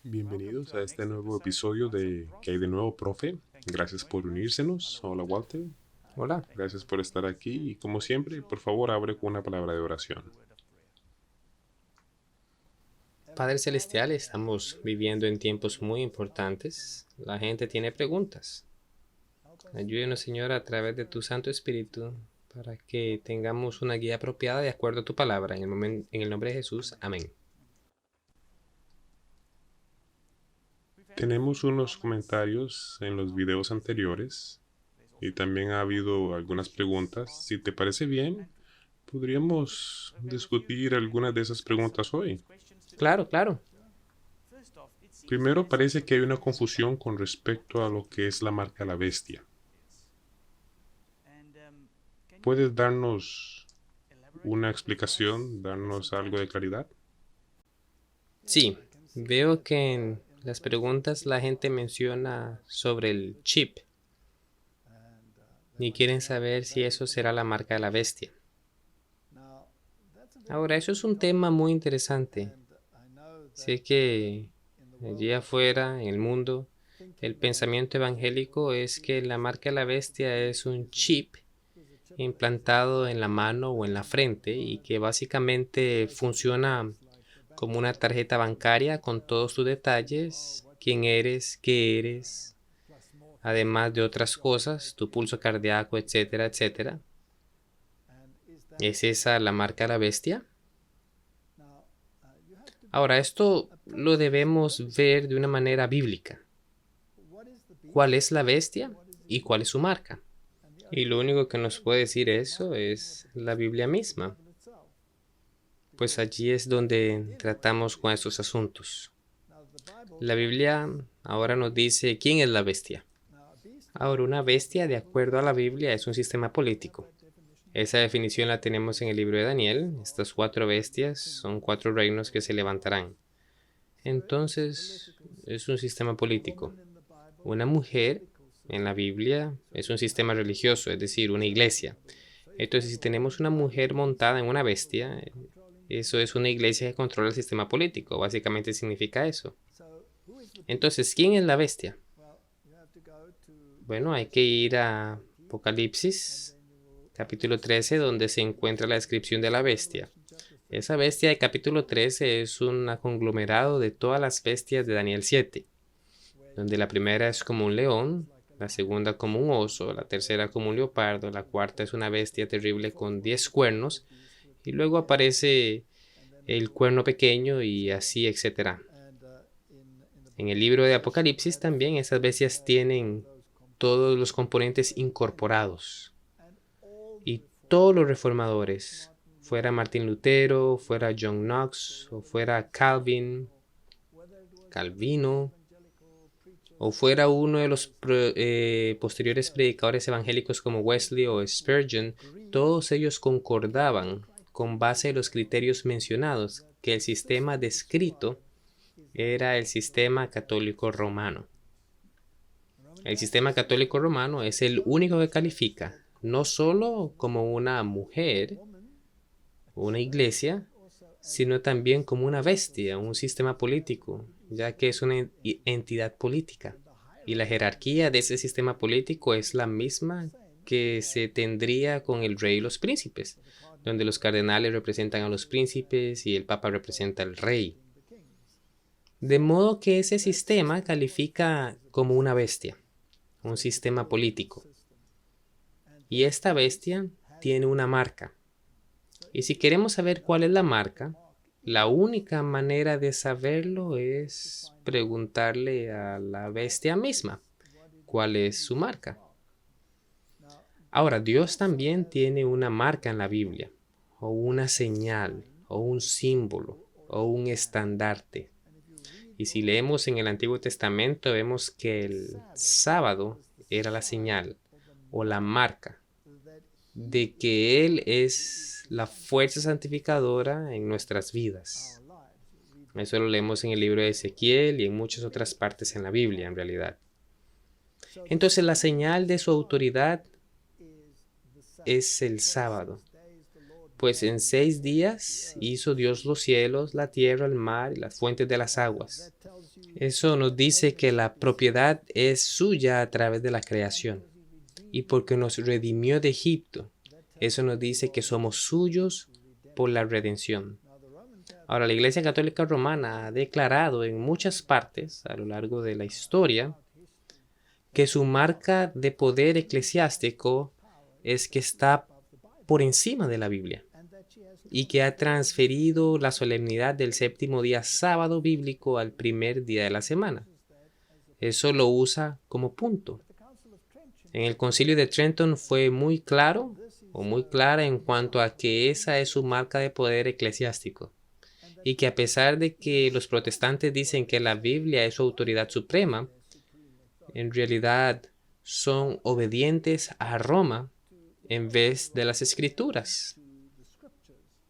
Bienvenidos a este nuevo episodio de ¿Qué hay de nuevo, profe? Gracias por unírsenos. Hola, Walter. Hola. Gracias por estar aquí y como siempre, por favor, abre con una palabra de oración. Padre Celestial, estamos viviendo en tiempos muy importantes. La gente tiene preguntas. Ayúdenos, Señor, a través de tu Santo Espíritu para que tengamos una guía apropiada de acuerdo a tu palabra. En el nombre de Jesús. Amén. Tenemos unos comentarios en los videos anteriores y también ha habido algunas preguntas. Si te parece bien, podríamos discutir algunas de esas preguntas hoy. Claro, claro. Primero, parece que hay una confusión con respecto a lo que es la marca de la bestia. ¿Puedes darnos una explicación, darnos algo de claridad? Sí, veo que en las preguntas la gente menciona sobre el chip y quieren saber si eso será la marca de la bestia. Ahora, eso es un tema muy interesante. Sé que allí afuera, en el mundo, el pensamiento evangélico es que la marca de la bestia es un chip implantado en la mano o en la frente y que básicamente funciona como una tarjeta bancaria con todos tus detalles, quién eres, qué eres, además de otras cosas, tu pulso cardíaco, etcétera, etcétera. ¿Es esa la marca de la bestia? Ahora, esto lo debemos ver de una manera bíblica. ¿Cuál es la bestia y cuál es su marca? Y lo único que nos puede decir eso es la Biblia misma, pues allí es donde tratamos con estos asuntos. La Biblia ahora nos dice quién es la bestia. Ahora, una bestia, de acuerdo a la Biblia, es un sistema político. Esa definición la tenemos en el libro de Daniel. Estas 4 bestias son 4 reinos que se levantarán. Entonces, es un sistema político. Una mujer en la Biblia es un sistema religioso, es decir, una iglesia. Entonces, si tenemos una mujer montada en una bestia, eso es una iglesia que controla el sistema político. Básicamente significa eso. Entonces, ¿quién es la bestia? Bueno, hay que ir a Apocalipsis, capítulo 13, donde se encuentra la descripción de la bestia. Esa bestia de capítulo 13 es un conglomerado de todas las bestias de Daniel 7, donde la primera es como un león, la segunda como un oso, la tercera como un leopardo, la cuarta es una bestia terrible con 10 cuernos, y luego aparece el cuerno pequeño y así, etcétera. En el libro de Apocalipsis también esas bestias tienen todos los componentes incorporados. Y todos los reformadores, fuera Martín Lutero, fuera John Knox, o fuera Calvino, o fuera uno de los posteriores predicadores evangélicos como Wesley o Spurgeon, todos ellos concordaban con base de los criterios mencionados que el sistema descrito era el sistema católico romano. El sistema católico romano es el único que califica no solo como una mujer, una iglesia, sino también como una bestia, un sistema político, ya que es una entidad política. Y la jerarquía de ese sistema político es la misma que se tendría con el rey y los príncipes, donde los cardenales representan a los príncipes y el papa representa al rey. De modo que ese sistema califica como una bestia, un sistema político. Y esta bestia tiene una marca. Y si queremos saber cuál es la marca, la única manera de saberlo es preguntarle a la bestia misma cuál es su marca. Ahora, Dios también tiene una marca en la Biblia, o una señal, o un símbolo, o un estandarte. Y si leemos en el Antiguo Testamento, vemos que el sábado era la señal o la marca de que Él es la fuerza santificadora en nuestras vidas. Eso lo leemos en el libro de Ezequiel y en muchas otras partes en la Biblia, en realidad. Entonces, la señal de su autoridad es el sábado. Pues en 6 días hizo Dios los cielos, la tierra, el mar y las fuentes de las aguas. Eso nos dice que la propiedad es suya a través de la creación. Y porque nos redimió de Egipto, eso nos dice que somos suyos por la redención. Ahora, la Iglesia Católica Romana ha declarado en muchas partes a lo largo de la historia que su marca de poder eclesiástico es que está por encima de la Biblia y que ha transferido la solemnidad del séptimo día sábado bíblico al primer día de la semana. Eso lo usa como punto. En el Concilio de Trenton fue muy claro o muy clara en cuanto a que esa es su marca de poder eclesiástico y que a pesar de que los protestantes dicen que la Biblia es su autoridad suprema, en realidad son obedientes a Roma en vez de las Escrituras,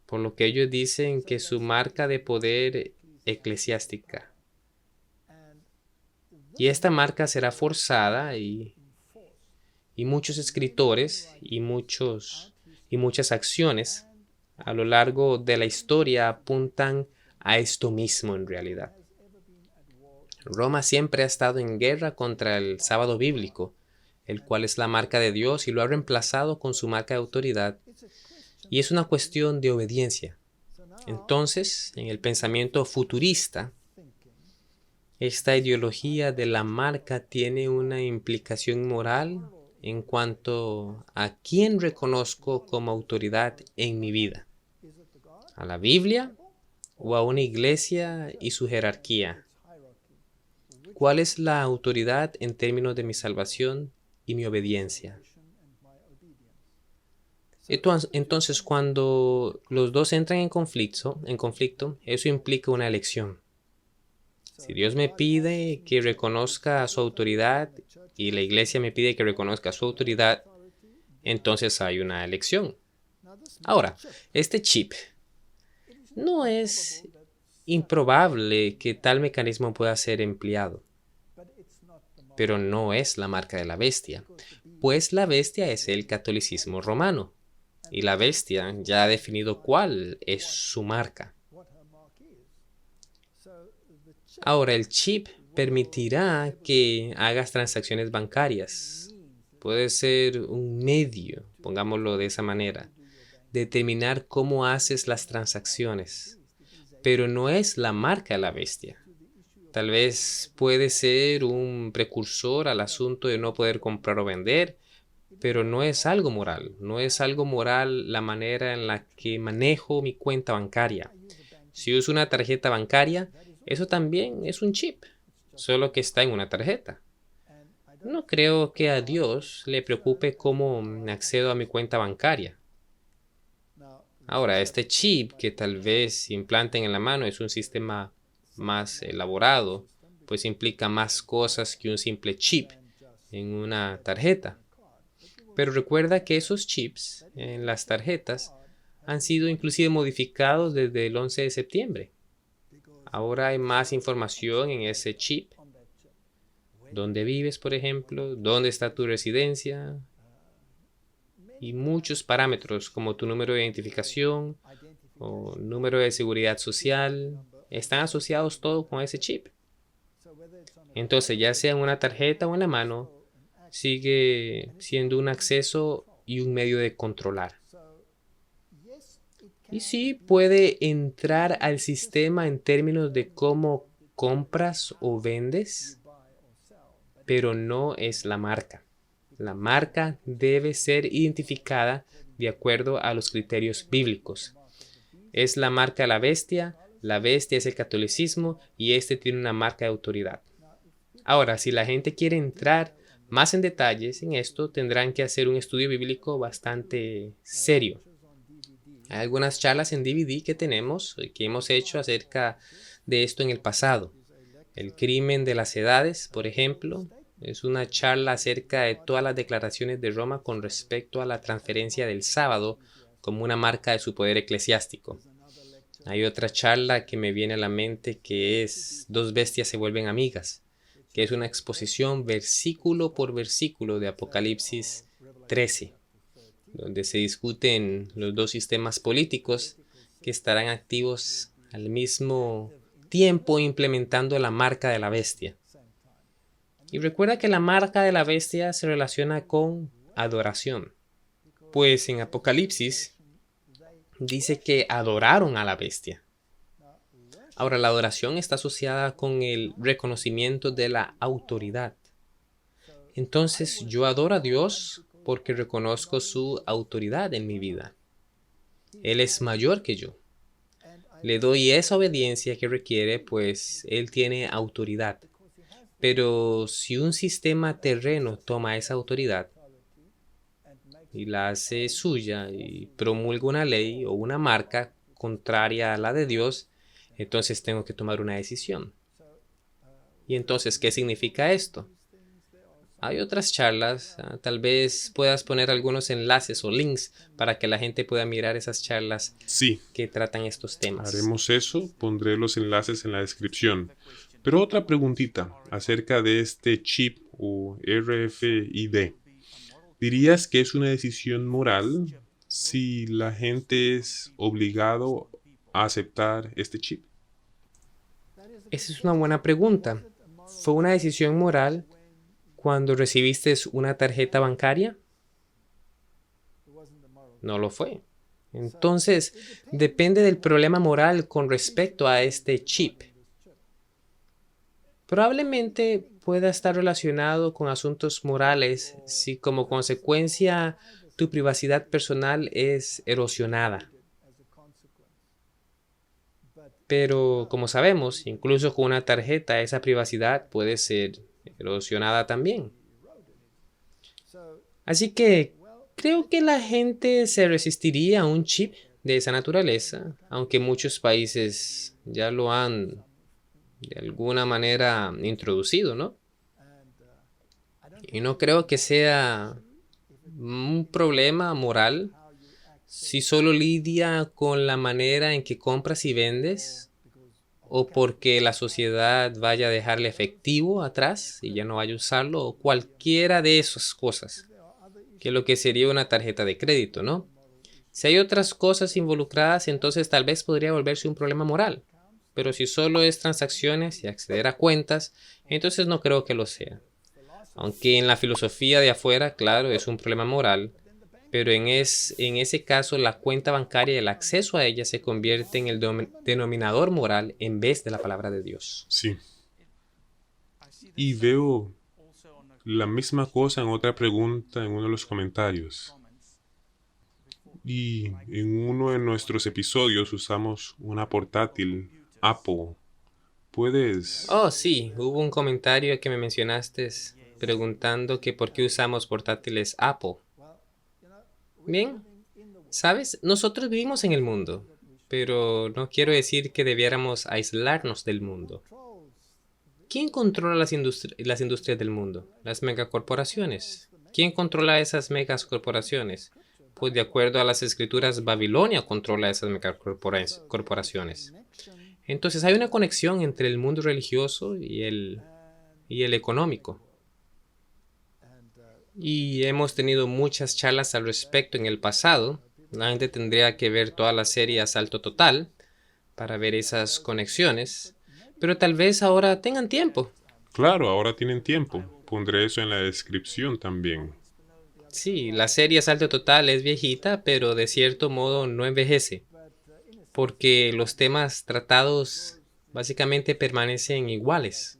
por lo que ellos dicen que su marca de poder eclesiástica. Y esta marca será forzada y muchos escritores y muchas acciones a lo largo de la historia apuntan a esto mismo en realidad. Roma siempre ha estado en guerra contra el sábado bíblico, el cual es la marca de Dios y lo ha reemplazado con su marca de autoridad. Y es una cuestión de obediencia. Entonces, en el pensamiento futurista, esta ideología de la marca tiene una implicación moral en cuanto a quién reconozco como autoridad en mi vida. ¿A la Biblia o a una iglesia y su jerarquía? ¿Cuál es la autoridad en términos de mi salvación y mi obediencia? Entonces, cuando los dos entran en conflicto, eso implica una elección. Si Dios me pide que reconozca su autoridad y la iglesia me pide que reconozca su autoridad, entonces hay una elección. Ahora, este chip, no es improbable que tal mecanismo pueda ser empleado, pero no es la marca de la bestia, pues la bestia es el catolicismo romano, y la bestia ya ha definido cuál es su marca. Ahora, el chip permitirá que hagas transacciones bancarias. Puede ser un medio, pongámoslo de esa manera, determinar cómo haces las transacciones, pero no es la marca de la bestia. Tal vez puede ser un precursor al asunto de no poder comprar o vender, pero no es algo moral. No es algo moral la manera en la que manejo mi cuenta bancaria. Si uso una tarjeta bancaria, eso también es un chip, solo que está en una tarjeta. No creo que a Dios le preocupe cómo accedo a mi cuenta bancaria. Ahora, este chip que tal vez implanten en la mano es un sistema más elaborado, pues implica más cosas que un simple chip en una tarjeta. Pero recuerda que esos chips en las tarjetas han sido inclusive modificados desde el 11 de septiembre. Ahora hay más información en ese chip. ¿Dónde vives, por ejemplo? ¿Dónde está tu residencia? Y muchos parámetros como tu número de identificación o número de seguridad social están asociados todo con ese chip. Entonces, ya sea en una tarjeta o en la mano, sigue siendo un acceso y un medio de controlar. Y sí puede entrar al sistema en términos de cómo compras o vendes, pero no es la marca. La marca debe ser identificada de acuerdo a los criterios bíblicos. Es la marca de la bestia es el catolicismo y este tiene una marca de autoridad. Ahora, si la gente quiere entrar más en detalles en esto, tendrán que hacer un estudio bíblico bastante serio. Hay algunas charlas en DVD que hemos hecho acerca de esto en el pasado. El crimen de las edades, por ejemplo, es una charla acerca de todas las declaraciones de Roma con respecto a la transferencia del sábado como una marca de su poder eclesiástico. Hay otra charla que me viene a la mente que es Dos bestias se vuelven amigas, que es una exposición versículo por versículo de Apocalipsis 13. donde se discuten los dos sistemas políticos que estarán activos al mismo tiempo implementando la marca de la bestia. Y recuerda que la marca de la bestia se relaciona con adoración, pues en Apocalipsis dice que adoraron a la bestia. Ahora, la adoración está asociada con el reconocimiento de la autoridad. Entonces, yo adoro a Dios porque reconozco su autoridad en mi vida. Él es mayor que yo. Le doy esa obediencia que requiere, pues Él tiene autoridad. Pero si un sistema terreno toma esa autoridad y la hace suya y promulga una ley o una marca contraria a la de Dios, entonces tengo que tomar una decisión. ¿Y entonces qué significa esto? Hay otras charlas, tal vez puedas poner algunos enlaces o links para que la gente pueda mirar esas charlas Sí, que tratan estos temas. haremos eso, pondré los enlaces en la descripción. Pero otra preguntita acerca de este chip o RFID. ¿Dirías que es una decisión moral si la gente es obligado a aceptar este chip? Esa es una buena pregunta. ¿Fue una decisión moral cuando recibiste una tarjeta bancaria? No lo fue. Entonces, depende del problema moral con respecto a este chip. Probablemente pueda estar relacionado con asuntos morales si como consecuencia tu privacidad personal es erosionada. Pero como sabemos, incluso con una tarjeta esa privacidad puede ser erosionada también. Así que creo que la gente se resistiría a un chip de esa naturaleza, aunque muchos países ya lo han de alguna manera introducido, ¿no? Y no creo que sea un problema moral si solo lidia con la manera en que compras y vendes o porque la sociedad vaya a dejarle efectivo atrás y ya no vaya a usarlo o cualquiera de esas cosas, que es lo que sería una tarjeta de crédito, ¿no? Si hay otras cosas involucradas, entonces tal vez podría volverse un problema moral. Pero si solo es transacciones y acceder a cuentas, entonces no creo que lo sea. Aunque en la filosofía de afuera, claro, es un problema moral, pero en ese caso la cuenta bancaria y el acceso a ella se convierte en el denominador moral en vez de la palabra de Dios. Sí. Y veo la misma cosa en otra pregunta en uno de los comentarios. Y en uno de nuestros episodios usamos una portátil Apple. ¿Puedes? Oh, sí, hubo un comentario que me mencionaste preguntando que por qué usamos portátiles Apple. Bien, sabes, nosotros vivimos en el mundo, pero no quiero decir que debiéramos aislarnos del mundo. ¿Quién controla las industrias del mundo? Las megacorporaciones. ¿Quién controla esas megacorporaciones? Pues de acuerdo a las escrituras, Babilonia controla esas megacorporaciones. Entonces hay una conexión entre el mundo religioso y el económico. Y hemos tenido muchas charlas al respecto en el pasado. La gente tendría que ver toda la serie a salto total para ver esas conexiones. Pero tal vez ahora tengan tiempo. Claro, ahora tienen tiempo. Pondré eso en la descripción también. Sí, la serie a salto total es viejita, pero de cierto modo no envejece. Porque los temas tratados básicamente permanecen iguales.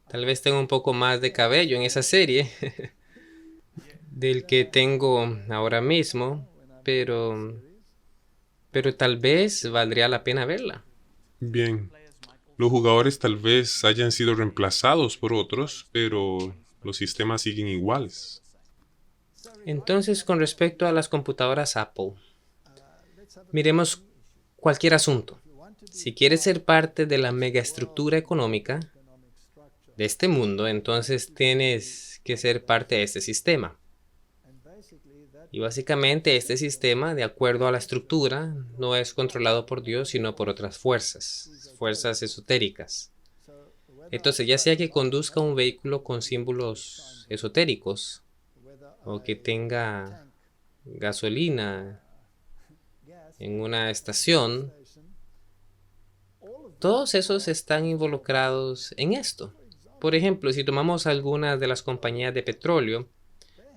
Tal vez tenga un poco más de cabello en esa serie del que tengo ahora mismo, pero tal vez valdría la pena verla. Bien. Los jugadores tal vez hayan sido reemplazados por otros, pero los sistemas siguen iguales. Entonces, con respecto a las computadoras Apple, miremos cualquier asunto. Si quieres ser parte de la megaestructura económica de este mundo, entonces tienes que ser parte de este sistema. Y básicamente este sistema, de acuerdo a la estructura, no es controlado por Dios, sino por otras fuerzas esotéricas. Entonces, ya sea que conduzca un vehículo con símbolos esotéricos, o que tenga gasolina en una estación, todos esos están involucrados en esto. Por ejemplo, si tomamos algunas de las compañías de petróleo,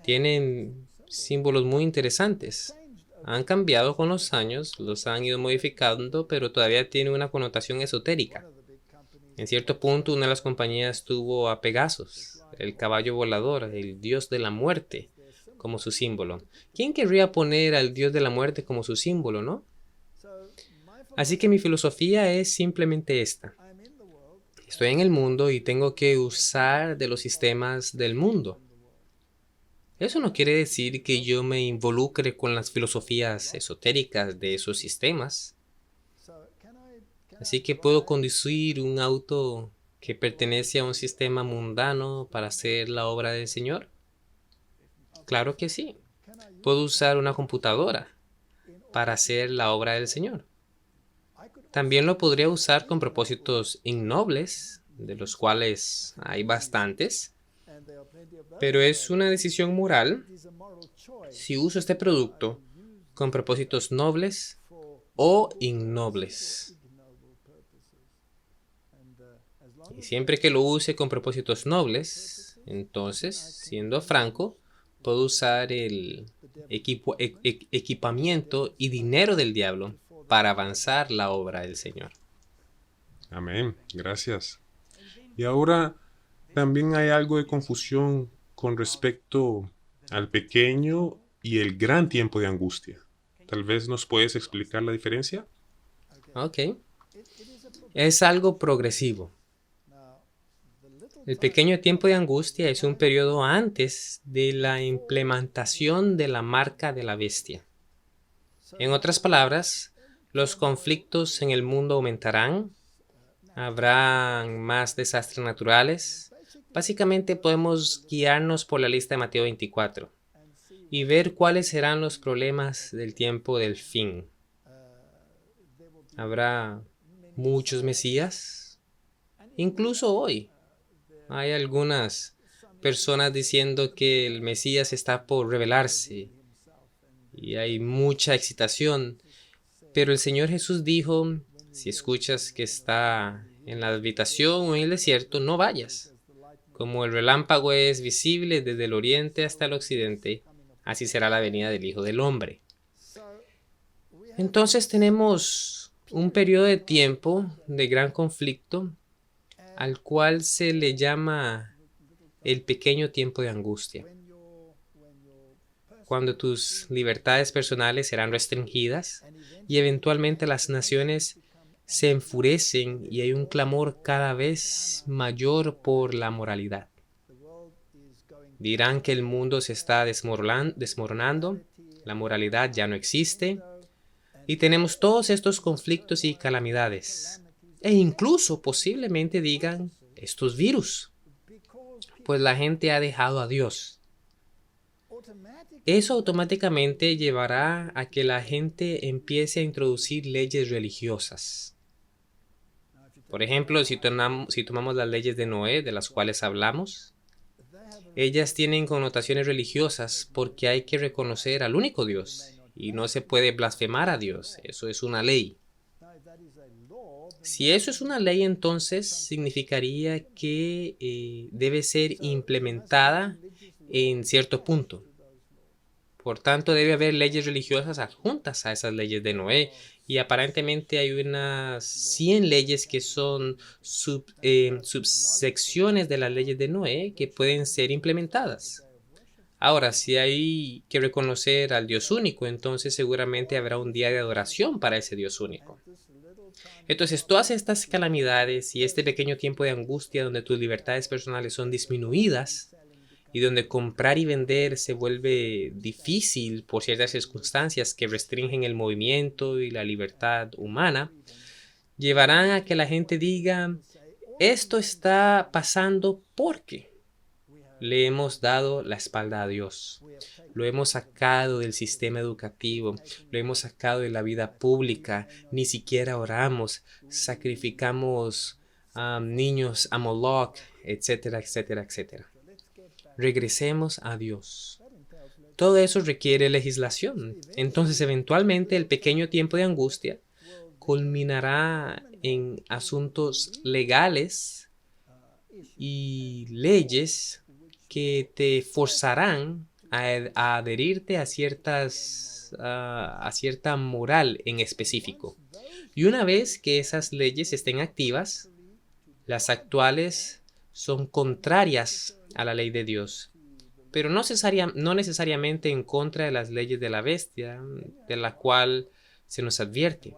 tienen símbolos muy interesantes. Han cambiado con los años, los han ido modificando, pero todavía tiene una connotación esotérica. En cierto punto, una de las compañías tuvo a Pegasus, el caballo volador, el dios de la muerte, como su símbolo. ¿Quién querría poner al dios de la muerte como su símbolo, no? Así que mi filosofía es simplemente esta. Estoy en el mundo y tengo que usar de los sistemas del mundo. Eso no quiere decir que yo me involucre con las filosofías esotéricas de esos sistemas. Así que puedo conducir un auto que pertenece a un sistema mundano para hacer la obra del Señor. Claro que sí. Puedo usar una computadora para hacer la obra del Señor. También lo podría usar con propósitos innobles, de los cuales hay bastantes, pero es una decisión moral si uso este producto con propósitos nobles o innobles. Y siempre que lo use con propósitos nobles, entonces, siendo franco, puedo usar el equipamiento y dinero del diablo para avanzar la obra del Señor. Amén. Gracias. Y ahora también hay algo de confusión con respecto al pequeño y el gran tiempo de angustia. Tal vez nos puedes explicar la diferencia. Ok. Es algo progresivo. El pequeño tiempo de angustia es un periodo antes de la implementación de la marca de la bestia. En otras palabras, los conflictos en el mundo aumentarán, habrán más desastres naturales. Básicamente podemos guiarnos por la lista de Mateo 24 y ver cuáles serán los problemas del tiempo del fin. Habrá muchos mesías, incluso hoy. Hay algunas personas diciendo que el Mesías está por revelarse y hay mucha excitación, pero el Señor Jesús dijo, si escuchas que está en la habitación o en el desierto, no vayas. Como el relámpago es visible desde el oriente hasta el occidente, así será la venida del Hijo del Hombre. Entonces tenemos un periodo de tiempo de gran conflicto al cual se le llama el pequeño tiempo de angustia, cuando tus libertades personales serán restringidas y eventualmente las naciones se enfurecen y hay un clamor cada vez mayor por la moralidad. Dirán que el mundo se está desmoronando, la moralidad ya no existe y tenemos todos estos conflictos y calamidades. E incluso posiblemente digan estos virus, pues la gente ha dejado a Dios. Eso automáticamente llevará a que la gente empiece a introducir leyes religiosas. Por ejemplo, si tomamos las leyes de Noé, de las cuales hablamos, ellas tienen connotaciones religiosas porque hay que reconocer al único Dios y no se puede blasfemar a Dios. Eso es una ley. Si eso es una ley, entonces significaría que debe ser implementada en cierto punto. Por tanto, debe haber leyes religiosas adjuntas a esas leyes de Noé. Y aparentemente hay unas 100 leyes que son subsecciones de las leyes de Noé que pueden ser implementadas. Ahora, si hay que reconocer al Dios único, entonces seguramente habrá un día de adoración para ese Dios único. Entonces, todas estas calamidades y este pequeño tiempo de angustia donde tus libertades personales son disminuidas y donde comprar y vender se vuelve difícil por ciertas circunstancias que restringen el movimiento y la libertad humana, llevarán a que la gente diga, esto está pasando porque le hemos dado la espalda a Dios. Lo hemos sacado del sistema educativo, lo hemos sacado de la vida pública, ni siquiera oramos, sacrificamos a niños a Moloch, etcétera, etcétera, etcétera. Regresemos a Dios. Todo eso requiere legislación. Entonces, eventualmente, el pequeño tiempo de angustia culminará en asuntos legales y leyes que te forzarán a adherirte a cierta moral en específico. Y una vez que esas leyes estén activas, las actuales son contrarias a la ley de Dios, pero no necesariamente en contra de las leyes de la bestia, de la cual se nos advierte.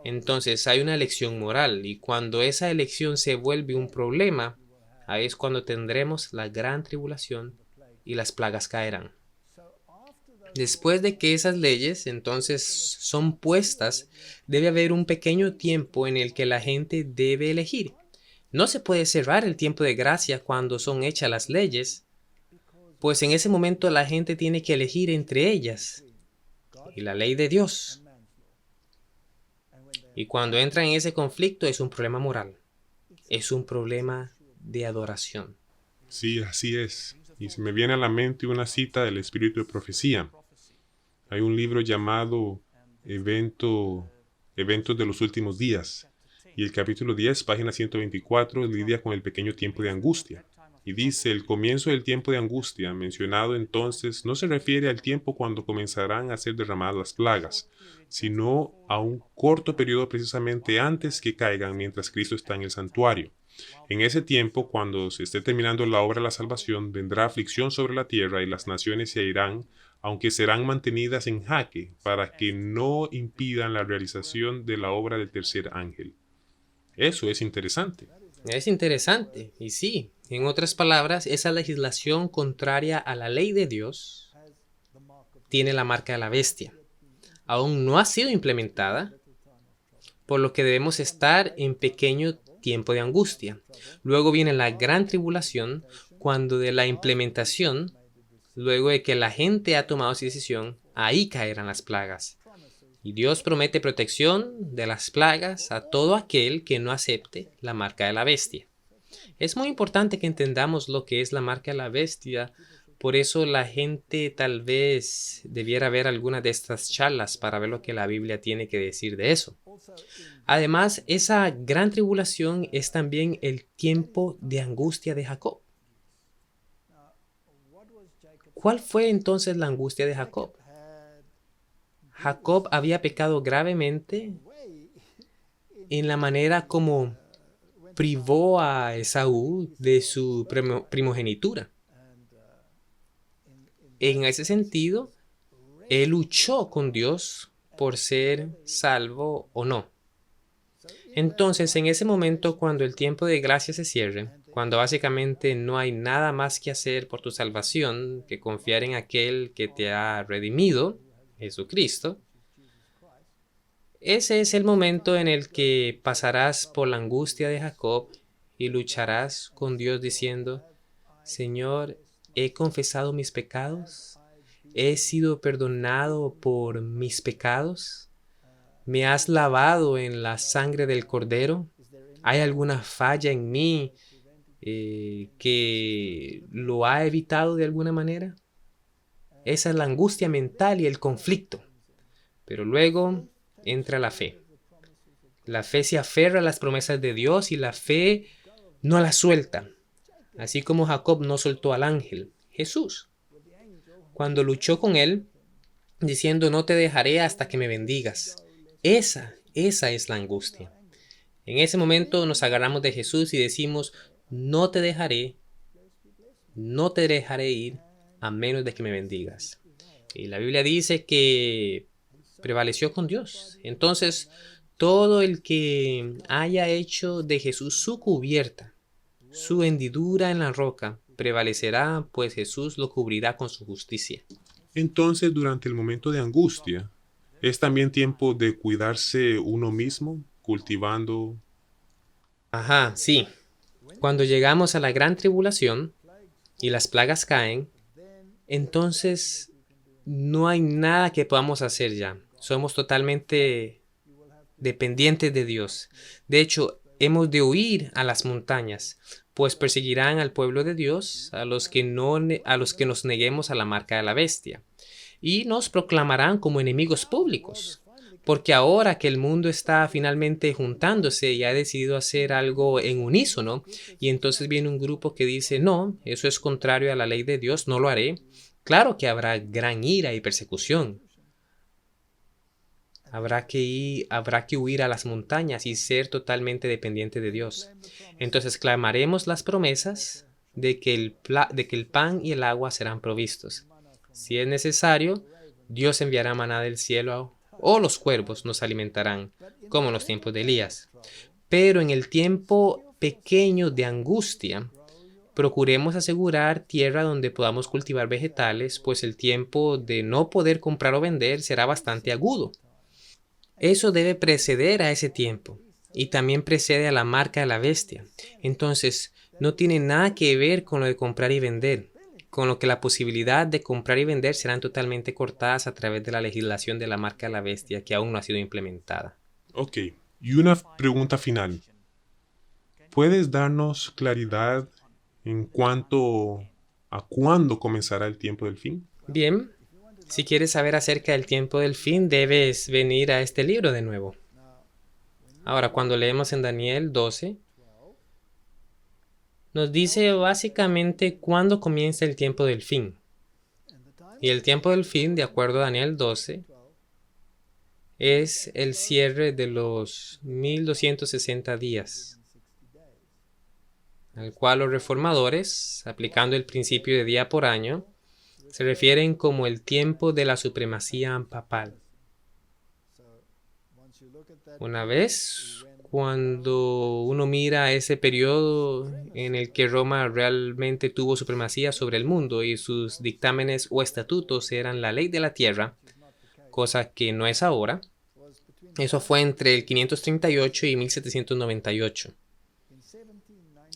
Entonces hay una elección moral, y cuando esa elección se vuelve un problema, ahí es cuando tendremos la gran tribulación y las plagas caerán. Después de que esas leyes entonces son puestas, debe haber un pequeño tiempo en el que la gente debe elegir. No se puede cerrar el tiempo de gracia cuando son hechas las leyes, pues en ese momento la gente tiene que elegir entre ellas y la ley de Dios. Y cuando entra en ese conflicto es un problema moral, es un problema de adoración. Sí, así es. Y se me viene a la mente una cita del Espíritu de Profecía. Hay un libro llamado Eventos de los Últimos Días. Y el capítulo 10, página 124, lidia con el pequeño tiempo de angustia. Y dice, el comienzo del tiempo de angustia, mencionado entonces, no se refiere al tiempo cuando comenzarán a ser derramadas las plagas, sino a un corto periodo precisamente antes que caigan mientras Cristo está en el santuario. En ese tiempo, cuando se esté terminando la obra de la salvación, vendrá aflicción sobre la tierra y las naciones se irán, aunque serán mantenidas en jaque para que no impidan la realización de la obra del tercer ángel. Eso es interesante. Es interesante, y sí, en otras palabras, esa legislación contraria a la ley de Dios tiene la marca de la bestia. Aún no ha sido implementada, por lo que debemos estar en pequeño tiempo de angustia. Luego viene la gran tribulación, cuando de la implementación, luego de que la gente ha tomado su decisión, ahí caerán las plagas. Y Dios promete protección de las plagas a todo aquel que no acepte la marca de la bestia. Es muy importante que entendamos lo que es la marca de la bestia. Por eso la gente tal vez debiera ver alguna de estas charlas para ver lo que la Biblia tiene que decir de eso. Además, esa gran tribulación es también el tiempo de angustia de Jacob. ¿Cuál fue entonces la angustia de Jacob? Jacob había pecado gravemente en la manera como privó a Esaú de su primogenitura. En ese sentido, él luchó con Dios por ser salvo o no. Entonces, en ese momento, cuando el tiempo de gracia se cierre, cuando básicamente no hay nada más que hacer por tu salvación que confiar en aquel que te ha redimido, Jesucristo, ese es el momento en el que pasarás por la angustia de Jacob y lucharás con Dios diciendo, Señor, he confesado mis pecados, he sido perdonado por mis pecados, me has lavado en la sangre del Cordero, ¿hay alguna falla en mí que lo ha evitado de alguna manera? Esa es la angustia mental y el conflicto. Pero luego entra la fe. La fe se aferra a las promesas de Dios y la fe no la suelta. Así como Jacob no soltó al ángel, Jesús, cuando luchó con él, diciendo, no te dejaré hasta que me bendigas. Esa es la angustia. En ese momento nos agarramos de Jesús y decimos, no te dejaré ir a menos de que me bendigas. Y la Biblia dice que prevaleció con Dios. Entonces, todo el que haya hecho de Jesús su cubierta, su hendidura en la roca, prevalecerá, pues Jesús lo cubrirá con su justicia. Entonces, durante el momento de angustia, es también tiempo de cuidarse uno mismo, cultivando. Ajá, sí. Cuando llegamos a la gran tribulación y las plagas caen, entonces no hay nada que podamos hacer ya. Somos totalmente dependientes de Dios. De hecho, hemos de huir a las montañas, pues perseguirán al pueblo de Dios, a los que nos neguemos a la marca de la bestia, y nos proclamarán como enemigos públicos. Porque ahora que el mundo está finalmente juntándose y ha decidido hacer algo en unísono, y entonces viene un grupo que dice, no, eso es contrario a la ley de Dios, no lo haré, claro que habrá gran ira y persecución. Habrá que huir a las montañas y ser totalmente dependiente de Dios. Entonces clamaremos las promesas de que el pan y el agua serán provistos. Si es necesario, Dios enviará maná del cielo o los cuervos nos alimentarán, como en los tiempos de Elías. Pero en el tiempo pequeño de angustia, procuremos asegurar tierra donde podamos cultivar vegetales, pues el tiempo de no poder comprar o vender será bastante agudo. Eso debe preceder a ese tiempo y también precede a la marca de la bestia. Entonces, no tiene nada que ver con lo de comprar y vender, con lo que la posibilidad de comprar y vender serán totalmente cortadas a través de la legislación de la marca de la bestia que aún no ha sido implementada. Ok, y una pregunta final. ¿Puedes darnos claridad en cuanto a cuándo comenzará el tiempo del fin? Bien, si quieres saber acerca del tiempo del fin, debes venir a este libro de nuevo. Ahora, cuando leemos en Daniel 12, nos dice básicamente cuándo comienza el tiempo del fin. Y el tiempo del fin, de acuerdo a Daniel 12, es el cierre de los 1260 días, al cual los reformadores, aplicando el principio de día por año, se refieren como el tiempo de la supremacía papal. Una vez, cuando uno mira ese periodo en el que Roma realmente tuvo supremacía sobre el mundo y sus dictámenes o estatutos eran la ley de la tierra, cosa que no es ahora, eso fue entre el 538 y 1798.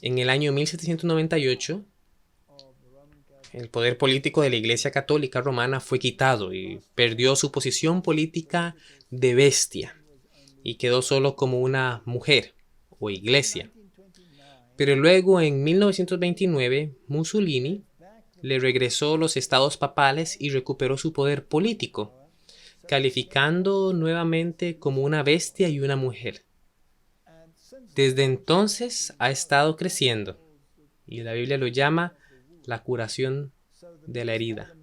En el año 1798, el poder político de la Iglesia Católica Romana fue quitado y perdió su posición política de bestia y quedó solo como una mujer o iglesia. Pero luego en 1929 Mussolini le regresó los estados papales y recuperó su poder político, calificando nuevamente como una bestia y una mujer. Desde entonces ha estado creciendo y la Biblia lo llama la curación de la herida.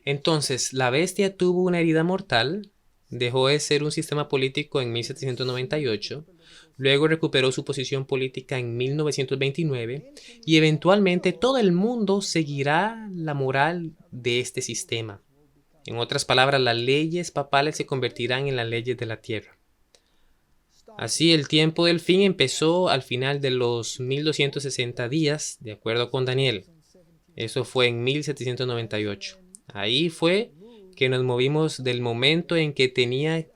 Entonces, la bestia tuvo una herida mortal, dejó de ser un sistema político en 1798, luego recuperó su posición política en 1929 y eventualmente todo el mundo seguirá la moral de este sistema. En otras palabras, las leyes papales se convertirán en las leyes de la tierra. Así, el tiempo del fin empezó al final de los 1260 días, de acuerdo con Daniel. Eso fue en 1798. Ahí fue que nos movimos del momento en que tenía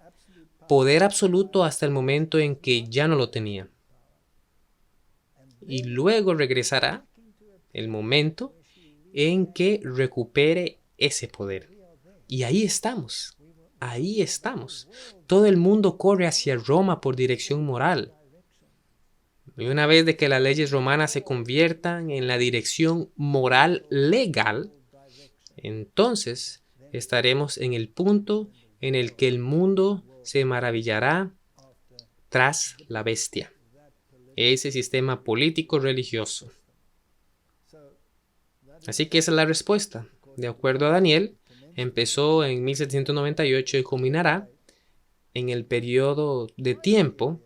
poder absoluto hasta el momento en que ya no lo tenía. Y luego regresará el momento en que recupere ese poder. Y ahí estamos. Ahí estamos. Todo el mundo corre hacia Roma por dirección moral. Y una vez de que las leyes romanas se conviertan en la dirección moral legal, entonces estaremos en el punto en el que el mundo se maravillará tras la bestia, ese sistema político religioso. Así que esa es la respuesta. De acuerdo a Daniel, empezó en 1798 y culminará en el periodo de tiempo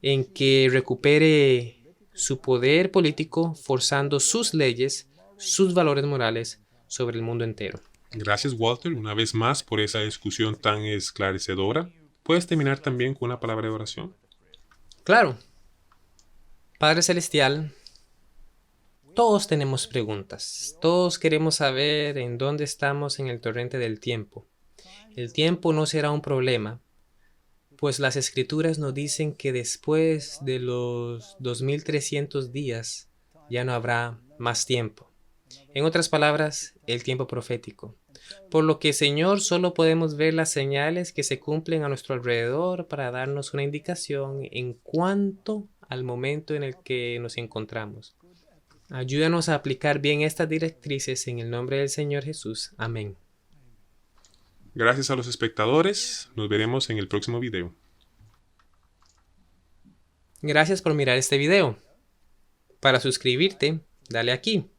en que recupere su poder político forzando sus leyes, sus valores morales sobre el mundo entero. Gracias, Walter, una vez más por esa discusión tan esclarecedora. ¿Puedes terminar también con una palabra de oración? Claro. Padre Celestial, todos tenemos preguntas. Todos queremos saber en dónde estamos en el torrente del tiempo. El tiempo no será un problema, pues las Escrituras nos dicen que después de los 2300 días ya no habrá más tiempo. En otras palabras, el tiempo profético. Por lo que, Señor, solo podemos ver las señales que se cumplen a nuestro alrededor para darnos una indicación en cuanto al momento en el que nos encontramos. Ayúdanos a aplicar bien estas directrices en el nombre del Señor Jesús. Amén. Gracias a los espectadores. Nos veremos en el próximo video. Gracias por mirar este video. Para suscribirte, dale aquí.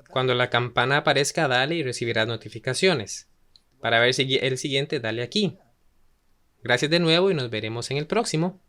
Cuando la campana aparezca, dale y recibirás notificaciones. Para ver el siguiente, dale aquí. Gracias de nuevo y nos veremos en el próximo.